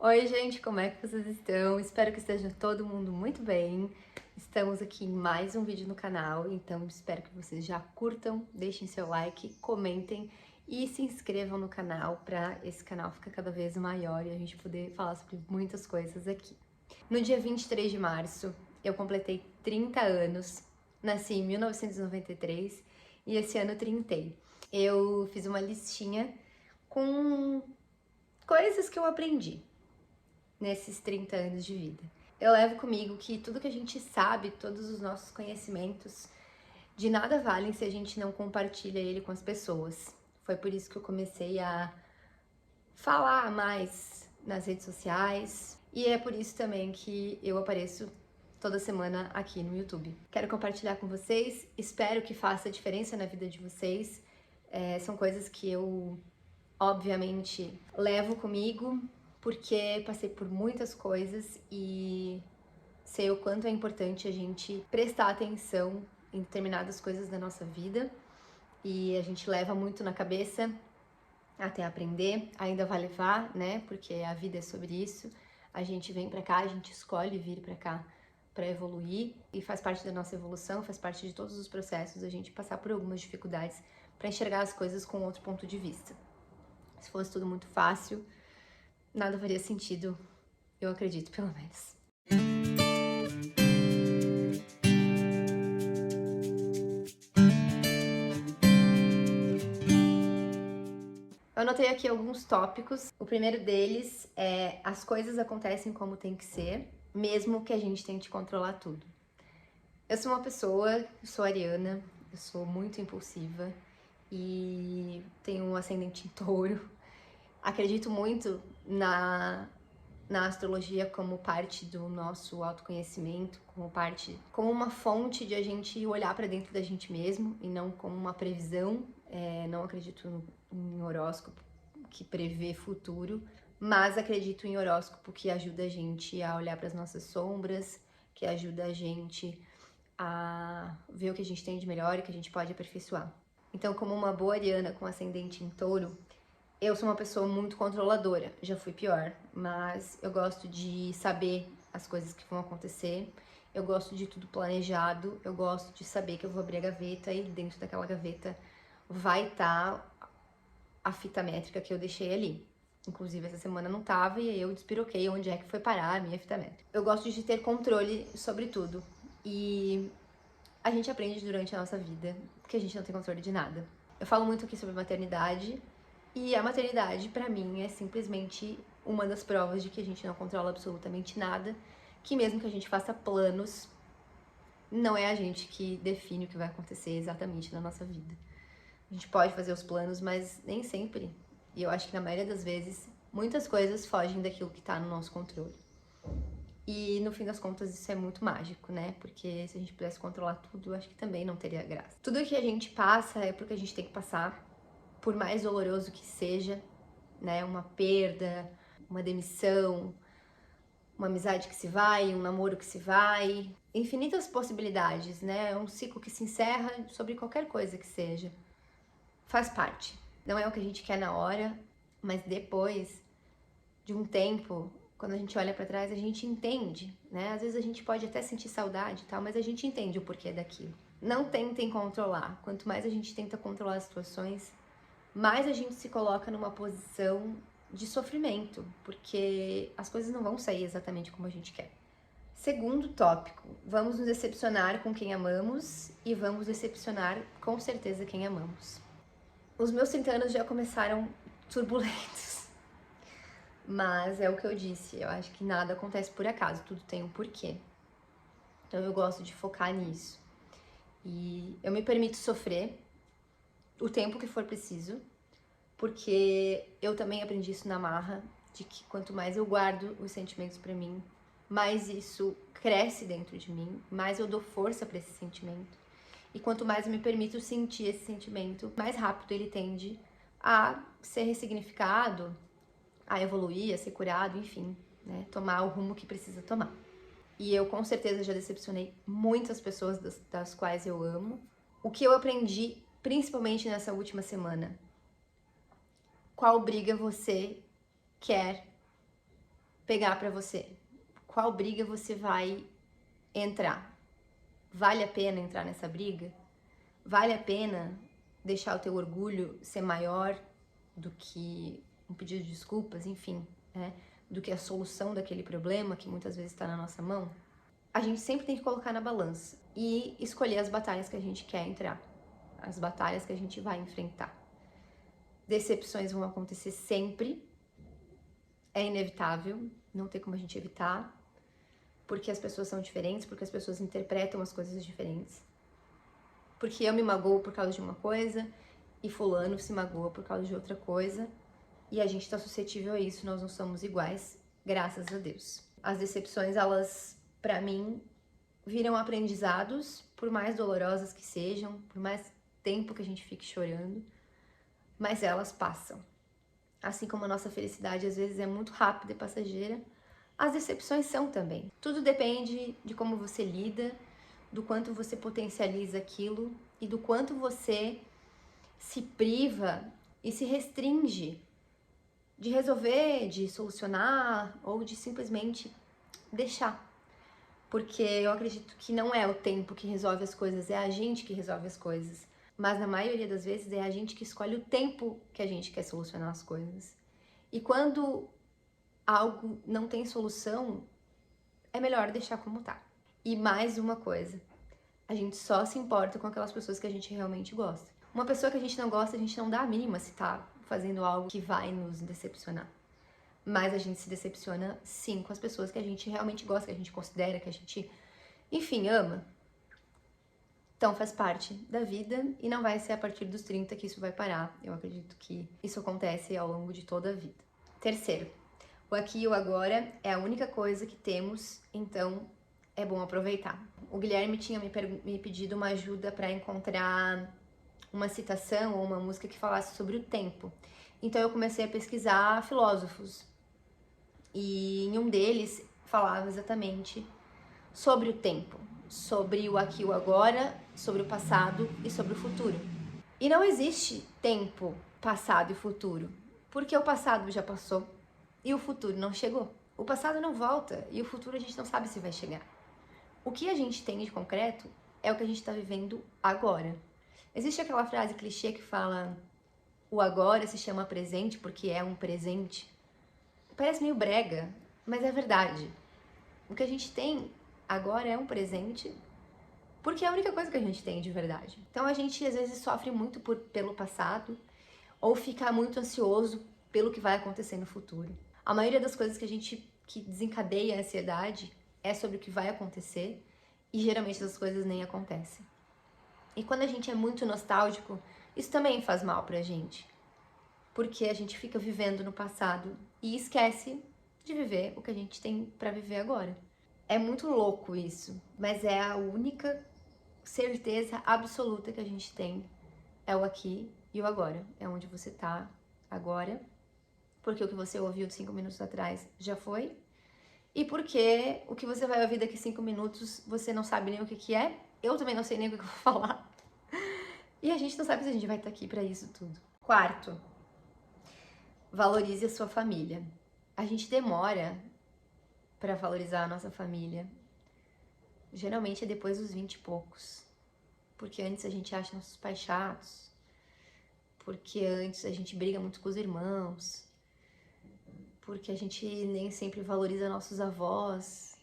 Oi, gente, como é que vocês estão? Espero que esteja todo mundo muito bem. Estamos aqui em mais um vídeo no canal, então espero que vocês já curtam, deixem seu like, comentem e se inscrevam no canal para esse canal ficar cada vez maior e a gente poder falar sobre muitas coisas aqui. No dia 23 de março, eu completei 30 anos, nasci em 1993 e esse ano trintei. Eu fiz uma listinha com coisas que eu aprendi nesses 30 anos de vida. Eu levo comigo que tudo que a gente sabe, todos os nossos conhecimentos, de nada valem se a gente não compartilha ele com as pessoas. Foi por isso que eu comecei a falar mais nas redes sociais e é por isso também que eu apareço toda semana aqui no YouTube. Quero compartilhar com vocês, espero que faça diferença na vida de vocês. São coisas que eu, obviamente, levo comigo, porque passei por muitas coisas e sei o quanto é importante a gente prestar atenção em determinadas coisas da nossa vida e a gente leva muito na cabeça até aprender, ainda vai levar, né? Porque a vida é sobre isso. A gente vem pra cá, a gente escolhe vir pra cá para evoluir e faz parte da nossa evolução, faz parte de todos os processos a gente passar por algumas dificuldades para enxergar as coisas com outro ponto de vista. Se fosse tudo muito fácil, nada faria sentido, eu acredito, pelo menos. Eu anotei aqui alguns tópicos. O primeiro deles é: as coisas acontecem como tem que ser, mesmo que a gente tente controlar tudo. Eu sou uma pessoa, eu sou ariana, eu sou muito impulsiva e tenho um ascendente em touro. Acredito muito na astrologia como parte do nosso autoconhecimento, como uma fonte de a gente olhar para dentro da gente mesmo e não como uma previsão. Não acredito em horóscopo que prevê futuro, mas acredito em horóscopo que ajuda a gente a olhar para as nossas sombras, que ajuda a gente a ver o que a gente tem de melhor e que a gente pode aperfeiçoar. Então, como uma boa ariana com ascendente em touro, eu sou uma pessoa muito controladora, já fui pior, mas eu gosto de saber as coisas que vão acontecer, eu gosto de tudo planejado, eu gosto de saber que eu vou abrir a gaveta e dentro daquela gaveta vai estar a fita métrica que eu deixei ali. Inclusive essa semana não tava e aí eu despiroquei onde é que foi parar a minha fita métrica. Eu gosto de ter controle sobre tudo e a gente aprende durante a nossa vida que a gente não tem controle de nada. Eu falo muito aqui sobre maternidade e a maternidade, pra mim, é simplesmente uma das provas de que a gente não controla absolutamente nada, que mesmo que a gente faça planos, não é a gente que define o que vai acontecer exatamente na nossa vida. A gente pode fazer os planos, mas nem sempre. E eu acho que na maioria das vezes, muitas coisas fogem daquilo que tá no nosso controle. E no fim das contas isso é muito mágico, né? Porque se a gente pudesse controlar tudo, eu acho que também não teria graça. Tudo que a gente passa é porque a gente tem que passar, por mais doloroso que seja, né? Uma perda, uma demissão, uma amizade que se vai, um namoro que se vai, infinitas possibilidades, né? Um ciclo que se encerra sobre qualquer coisa que seja. Faz parte. Não é o que a gente quer na hora, mas depois de um tempo, quando a gente olha pra trás, a gente entende, né? Às vezes a gente pode até sentir saudade e tal, mas a gente entende o porquê daquilo. Não tentem controlar. Quanto mais a gente tenta controlar as situações, mais a gente se coloca numa posição de sofrimento, porque as coisas não vão sair exatamente como a gente quer. Segundo tópico, vamos nos decepcionar com quem amamos e vamos decepcionar com certeza quem amamos. Os meus 30 anos já começaram turbulentos, mas é o que eu disse, eu acho que nada acontece por acaso, tudo tem um porquê. Então eu gosto de focar nisso. E eu me permito sofrer o tempo que for preciso, porque eu também aprendi isso na marra, de que quanto mais eu guardo os sentimentos pra mim, mais isso cresce dentro de mim, mais eu dou força pra esse sentimento. E quanto mais eu me permito sentir esse sentimento, mais rápido ele tende a ser ressignificado, a evoluir, a ser curado, enfim, né? Tomar o rumo que precisa tomar. E eu com certeza já decepcionei muitas pessoas das quais eu amo. O que eu aprendi, principalmente nessa última semana? Qual briga você quer pegar pra você. Qual briga você vai entrar? Vale a pena entrar nessa briga? Vale a pena deixar o teu orgulho ser maior do que um pedido de desculpas, enfim, né? Do que a solução daquele problema que muitas vezes está na nossa mão? A gente sempre tem que colocar na balança e escolher as batalhas que a gente quer entrar, as batalhas que a gente vai enfrentar. Decepções vão acontecer sempre, é inevitável, não tem como a gente evitar, porque as pessoas são diferentes, porque as pessoas interpretam as coisas diferentes. Porque eu me magoo por causa de uma coisa e fulano se magoa por causa de outra coisa, e a gente tá suscetível a isso, nós não somos iguais, graças a Deus. As decepções, elas, pra mim, viram aprendizados, por mais dolorosas que sejam, por mais tempo que a gente fique chorando, mas elas passam. Assim como a nossa felicidade às vezes é muito rápida e passageira, as decepções são também. Tudo depende de como você lida, do quanto você potencializa aquilo e do quanto você se priva e se restringe de resolver, de solucionar ou de simplesmente deixar. Porque eu acredito que não é o tempo que resolve as coisas, é a gente que resolve as coisas. Mas na maioria das vezes é a gente que escolhe o tempo que a gente quer solucionar as coisas. E quando algo não tem solução, é melhor deixar como tá. E mais uma coisa, a gente só se importa com aquelas pessoas que a gente realmente gosta. Uma pessoa que a gente não gosta, a gente não dá a mínima se tá fazendo algo que vai nos decepcionar. Mas a gente se decepciona, sim, com as pessoas que a gente realmente gosta, que a gente considera, que a gente, enfim, ama. Então faz parte da vida e não vai ser a partir dos 30 que isso vai parar. Eu acredito que isso acontece ao longo de toda a vida. Terceiro, o aqui e o agora é a única coisa que temos, então é bom aproveitar. O Guilherme tinha me pedido uma ajuda para encontrar uma citação ou uma música que falasse sobre o tempo. Então eu comecei a pesquisar filósofos e em um deles falava exatamente sobre o tempo, sobre o aqui e o agora, sobre o passado e sobre o futuro. E não existe tempo, passado e futuro, porque o passado já passou e o futuro não chegou. O passado não volta e o futuro a gente não sabe se vai chegar. O que a gente tem de concreto é o que a gente está vivendo agora. Existe aquela frase clichê que fala: o agora se chama presente porque é um presente. Parece meio brega, mas é verdade. O que a gente tem agora é um presente porque é a única coisa que a gente tem de verdade. Então a gente às vezes sofre muito pelo passado ou fica muito ansioso pelo que vai acontecer no futuro. A maioria das coisas que desencadeia a ansiedade é sobre o que vai acontecer e geralmente essas coisas nem acontecem. E quando a gente é muito nostálgico, isso também faz mal pra gente, porque a gente fica vivendo no passado e esquece de viver o que a gente tem pra viver agora. É muito louco isso, mas é a única certeza absoluta que a gente tem, é o aqui e o agora, é onde você tá agora, porque o que você ouviu 5 minutos atrás já foi, e porque o que você vai ouvir daqui 5 minutos você não sabe nem o que é, eu também não sei nem o que eu vou falar, e a gente não sabe se a gente vai estar aqui pra isso tudo. Quarto, valorize a sua família. A gente demora pra valorizar a nossa família. Geralmente é depois dos 20 e poucos. Porque antes a gente acha nossos pais chatos. Porque antes a gente briga muito com os irmãos. Porque a gente nem sempre valoriza nossos avós.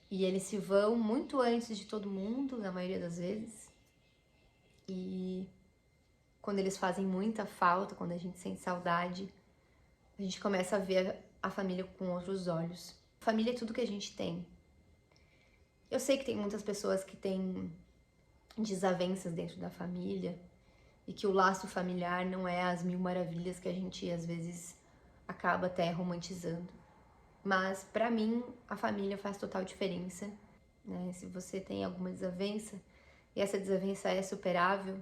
E eles se vão muito antes de todo mundo, na maioria das vezes. E quando eles fazem muita falta, quando a gente sente saudade, a gente começa a ver a família com outros olhos. Família é tudo que a gente tem. Eu sei que tem muitas pessoas que têm desavenças dentro da família e que o laço familiar não é as mil maravilhas que a gente às vezes acaba até romantizando. Mas pra mim a família faz total diferença, né? Se você tem alguma desavença e essa desavença é superável,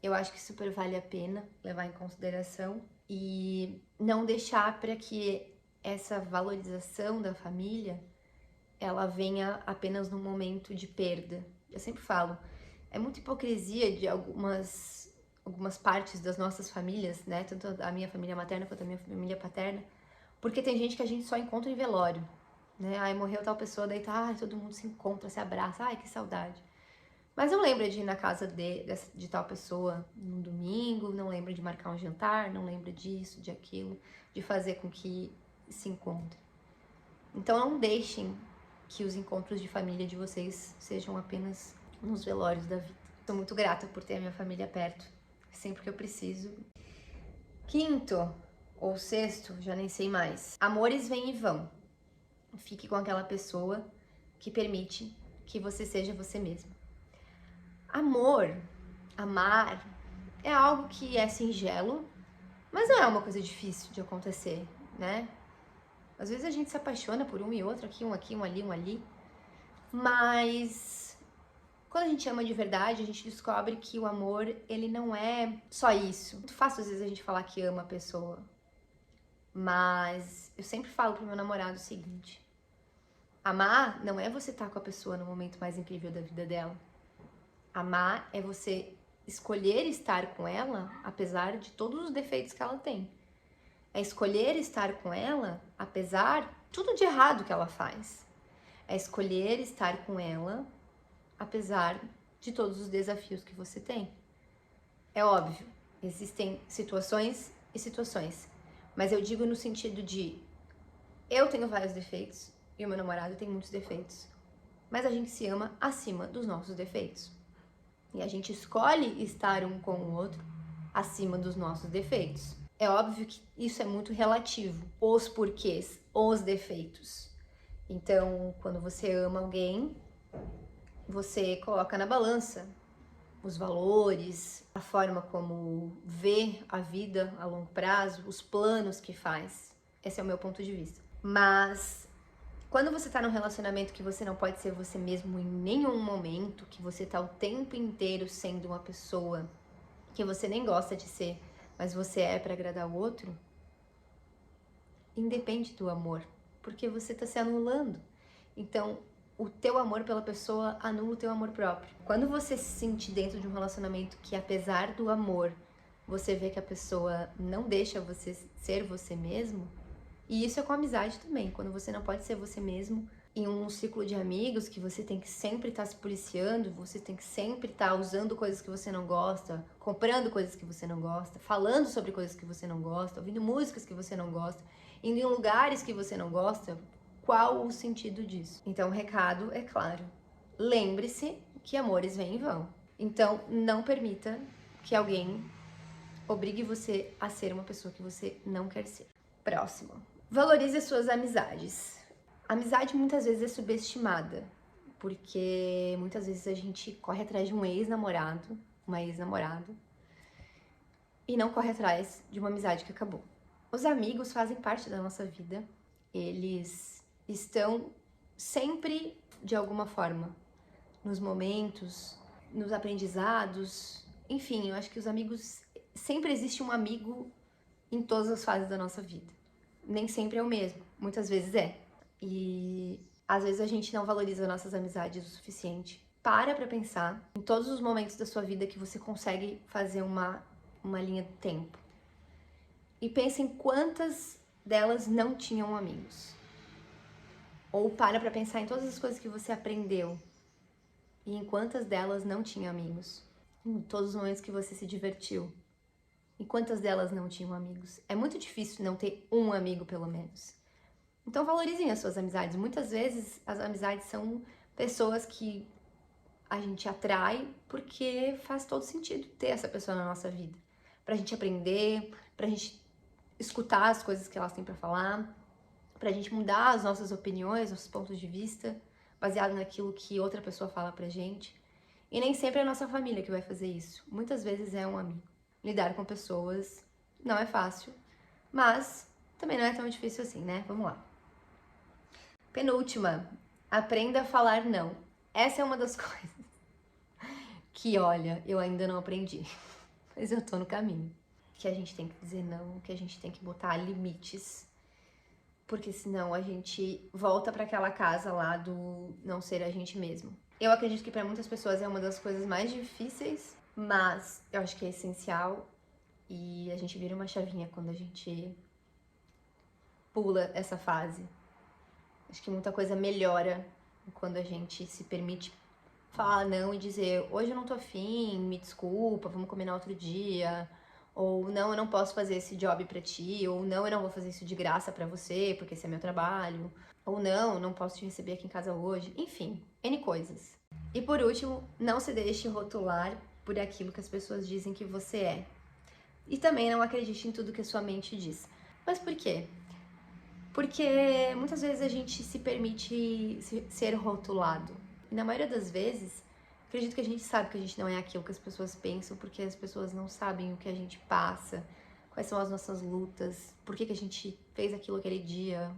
eu acho que super vale a pena levar em consideração e não deixar para que essa valorização da família ela venha apenas num momento de perda. Eu sempre falo, é muita hipocrisia de algumas partes das nossas famílias, né? Tanto a minha família materna quanto a minha família paterna, Porque tem gente que a gente só encontra em velório, né? Ai, morreu tal pessoa, daí tá, ai, todo mundo se encontra, se abraça, ai, que saudade. Mas não lembra de ir na casa de tal pessoa num domingo, não lembra de marcar um jantar, não lembra disso, de aquilo, de fazer com que se encontre. Então não deixem que os encontros de família de vocês sejam apenas nos velórios da vida. Sou muito grata por ter a minha família perto, sempre que eu preciso. Quinto ou sexto, já nem sei mais. Amores vêm e vão. Fique com aquela pessoa que permite que você seja você mesma. Amor, amar, é algo que é singelo, mas não é uma coisa difícil de acontecer, né? Às vezes a gente se apaixona por um e outro, aqui, um ali, um ali. Mas quando a gente ama de verdade, a gente descobre que o amor, ele não é só isso. Muito fácil às vezes a gente falar que ama a pessoa. Mas eu sempre falo pro meu namorado o seguinte: amar não é você estar com a pessoa no momento mais incrível da vida dela. Amar é você escolher estar com ela, apesar de todos os defeitos que ela tem. É escolher estar com ela, apesar de tudo de errado que ela faz. É escolher estar com ela, apesar de todos os desafios que você tem. É óbvio, existem situações e situações, mas eu digo no sentido de eu tenho vários defeitos e o meu namorado tem muitos defeitos, mas a gente se ama acima dos nossos defeitos. E a gente escolhe estar um com o outro acima dos nossos defeitos. É óbvio que isso é muito relativo. Os porquês, os defeitos. Então, quando você ama alguém, você coloca na balança os valores, a forma como vê a vida a longo prazo, os planos que faz. Esse é o meu ponto de vista. Mas quando você tá num relacionamento que você não pode ser você mesmo em nenhum momento, que você tá o tempo inteiro sendo uma pessoa que você nem gosta de ser, mas você é pra agradar o outro, independe do amor, porque você tá se anulando. Então, o teu amor pela pessoa anula o teu amor próprio. Quando você se sente dentro de um relacionamento que, apesar do amor, você vê que a pessoa não deixa você ser você mesmo, e isso é com a amizade também, quando você não pode ser você mesmo em um ciclo de amigos que você tem que sempre estar se policiando, você tem que sempre estar usando coisas que você não gosta, comprando coisas que você não gosta, falando sobre coisas que você não gosta, ouvindo músicas que você não gosta, indo em lugares que você não gosta. Qual o sentido disso? Então, o recado é claro. Lembre-se que amores vêm e vão. Então, não permita que alguém obrigue você a ser uma pessoa que você não quer ser. Próximo. Valorize as suas amizades. A amizade muitas vezes é subestimada, porque muitas vezes a gente corre atrás de um ex-namorado, uma ex-namorada, e não corre atrás de uma amizade que acabou. Os amigos fazem parte da nossa vida, eles estão sempre, de alguma forma, nos momentos, nos aprendizados, enfim, eu acho que os amigos, sempre existe um amigo em todas as fases da nossa vida. Nem sempre é o mesmo, muitas vezes é. E às vezes a gente não valoriza nossas amizades o suficiente. Para pra pensar em todos os momentos da sua vida que você consegue fazer uma linha do tempo. E pense em quantas delas não tinham amigos. Ou para pensar em todas as coisas que você aprendeu e em quantas delas não tinha amigos. Em todos os momentos que você se divertiu. E quantas delas não tinham amigos? É muito difícil não ter um amigo, pelo menos. Então valorizem as suas amizades. Muitas vezes as amizades são pessoas que a gente atrai porque faz todo sentido ter essa pessoa na nossa vida. Pra gente aprender, pra gente escutar as coisas que elas têm pra falar, pra gente mudar as nossas opiniões, nossos pontos de vista, baseado naquilo que outra pessoa fala pra gente. E nem sempre é a nossa família que vai fazer isso. Muitas vezes é um amigo. Lidar com pessoas não é fácil, mas também não é tão difícil assim, né? Vamos lá. Penúltima, aprenda a falar não. Essa é uma das coisas que, olha, eu ainda não aprendi, mas eu tô no caminho. Que a gente tem que dizer não, que a gente tem que botar limites, porque senão a gente volta para aquela casa lá do não ser a gente mesmo. Eu acredito que para muitas pessoas é uma das coisas mais difíceis, mas eu acho que é essencial e a gente vira uma chavinha quando a gente pula essa fase. Acho que muita coisa melhora quando a gente se permite falar não e dizer, hoje eu não tô afim, me desculpa, vamos combinar outro dia. Ou não, eu não posso fazer esse job pra ti. Ou não, eu não vou fazer isso de graça pra você, porque esse é meu trabalho. Ou não, eu não posso te receber aqui em casa hoje. Enfim, N coisas. E por último, não se deixe rotular por aquilo que as pessoas dizem que você é. E também não acredite em tudo que a sua mente diz. Mas por quê? Porque muitas vezes a gente se permite ser rotulado. E na maioria das vezes, acredito que a gente sabe que a gente não é aquilo que as pessoas pensam, porque as pessoas não sabem o que a gente passa, quais são as nossas lutas, por que a gente fez aquilo aquele dia,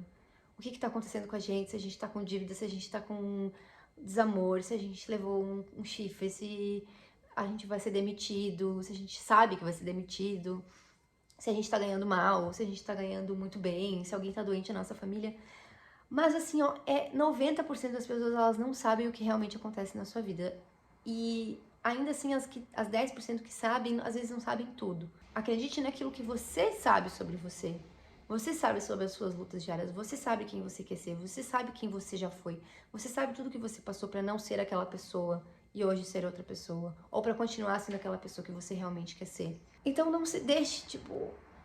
o que tá acontecendo com a gente, se a gente tá com dívida, se a gente tá com desamor, se a gente levou um chifre, se a gente vai ser demitido, se a gente sabe que vai ser demitido, se a gente tá ganhando mal, se a gente tá ganhando muito bem, se alguém tá doente na nossa família. Mas assim, ó, 90% das pessoas, elas não sabem o que realmente acontece na sua vida. E ainda assim, as 10% que sabem, às vezes não sabem tudo. Acredite naquilo que você sabe sobre você. Você sabe sobre as suas lutas diárias, você sabe quem você quer ser, você sabe quem você já foi, você sabe tudo que você passou pra não ser aquela pessoa e hoje ser outra pessoa, ou pra continuar sendo aquela pessoa que você realmente quer ser. Então não se deixe,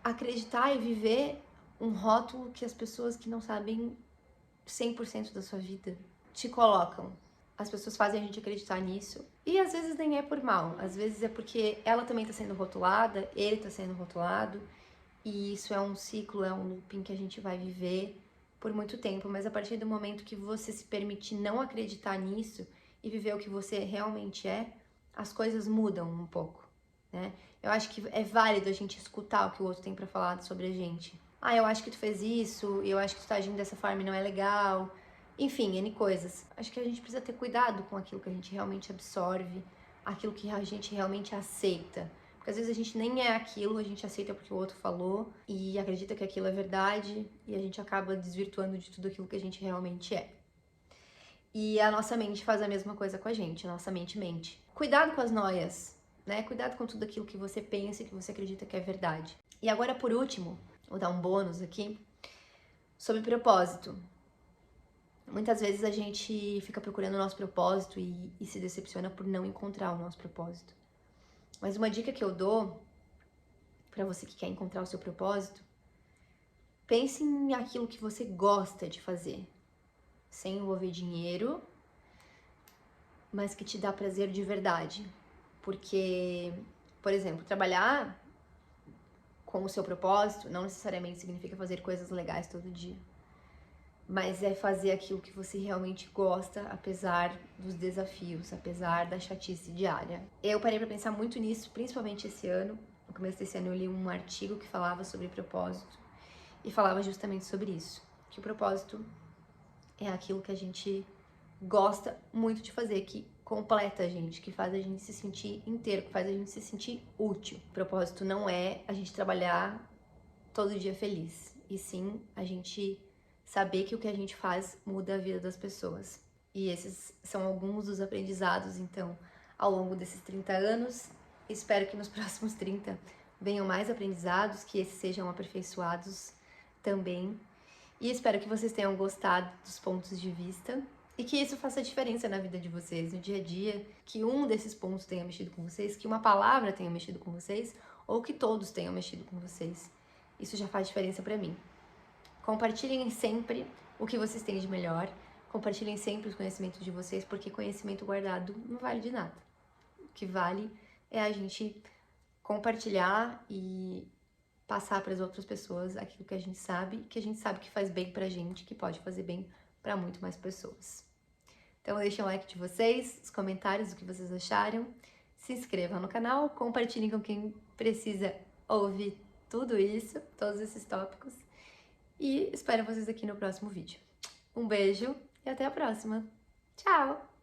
acreditar e viver um rótulo que as pessoas que não sabem 100% da sua vida te colocam. As pessoas fazem a gente acreditar nisso. E às vezes nem é por mal. Às vezes é porque ela também tá sendo rotulada, ele tá sendo rotulado. E isso é um ciclo, é um looping que a gente vai viver por muito tempo. Mas a partir do momento que você se permite não acreditar nisso e viver o que você realmente é, as coisas mudam um pouco, né? Eu acho que é válido a gente escutar o que o outro tem pra falar sobre a gente. Ah, eu acho que tu fez isso, eu acho que tu tá agindo dessa forma e não é legal. Enfim, N coisas. Acho que a gente precisa ter cuidado com aquilo que a gente realmente absorve, aquilo que a gente realmente aceita. Porque às vezes a gente nem é aquilo, a gente aceita porque o outro falou e acredita que aquilo é verdade e a gente acaba desvirtuando de tudo aquilo que a gente realmente é. E a nossa mente faz a mesma coisa com a gente, a nossa mente mente. Cuidado com as noias, né? Cuidado com tudo aquilo que você pensa e que você acredita que é verdade. E agora, por último, vou dar um bônus aqui, sobre propósito. Muitas vezes a gente fica procurando o nosso propósito e se decepciona por não encontrar o nosso propósito. Mas uma dica que eu dou para você que quer encontrar o seu propósito, pense em aquilo que você gosta de fazer, sem envolver dinheiro, mas que te dá prazer de verdade. Porque, por exemplo, trabalhar com o seu propósito não necessariamente significa fazer coisas legais todo dia, mas é fazer aquilo que você realmente gosta, apesar dos desafios, apesar da chatice diária. Eu parei para pensar muito nisso, principalmente esse ano. No começo desse ano eu li um artigo que falava sobre propósito e falava justamente sobre isso, que o propósito é aquilo que a gente gosta muito de fazer, que completa a gente, que faz a gente se sentir inteiro, que faz a gente se sentir útil. O propósito não é a gente trabalhar todo dia feliz, e sim a gente saber que o que a gente faz muda a vida das pessoas. E esses são alguns dos aprendizados, então, ao longo desses 30 anos. Espero que nos próximos 30 venham mais aprendizados, que esses sejam aperfeiçoados também. E espero que vocês tenham gostado dos pontos de vista e que isso faça diferença na vida de vocês, no dia a dia, que um desses pontos tenha mexido com vocês, que uma palavra tenha mexido com vocês, ou que todos tenham mexido com vocês. Isso já faz diferença pra mim. Compartilhem sempre o que vocês têm de melhor, compartilhem sempre os conhecimentos de vocês, porque conhecimento guardado não vale de nada. O que vale é a gente compartilhar e passar para as outras pessoas aquilo que a gente sabe que faz bem pra gente, que pode fazer bem para muito mais pessoas. Então deixem o like de vocês, os comentários, o que vocês acharam, se inscrevam no canal, compartilhem com quem precisa ouvir tudo isso, todos esses tópicos, e espero vocês aqui no próximo vídeo. Um beijo e até a próxima. Tchau!